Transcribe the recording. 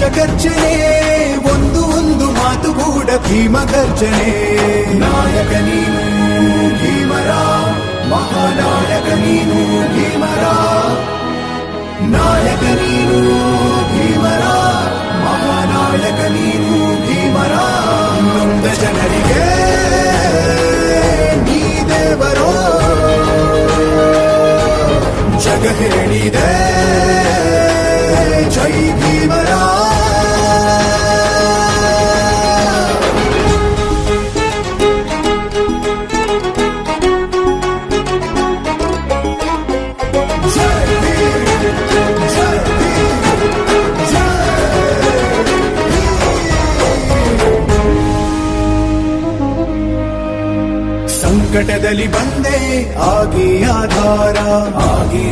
ಗರ್ಜನೆ ಒಂದು ಒಂದು ಮಾತು ಕೂಡ ಭೀಮ ಗರ್ಜನೆ ನಾಯಕ ನೀನು ಭೀಮರ ಮಹಾನಾಯಕ ನೀನು ಭೀಮರ ನಾಯಕ ನೀನು ಭೀಮರ ಮಹಾನಾಯಕ ನೀನು ಭೀಮರ ನೊಂದ ಜನರಿಗೆ ನೀ ದೇವರೋ ಜಗ ಹೇಳಿದೆ ಜೈ ಭೀಮರ ಸಂಕಟದಲ್ಲಿ ಬಂದೆ ಆಗಿ ಆಧಾರ ಆಗಿ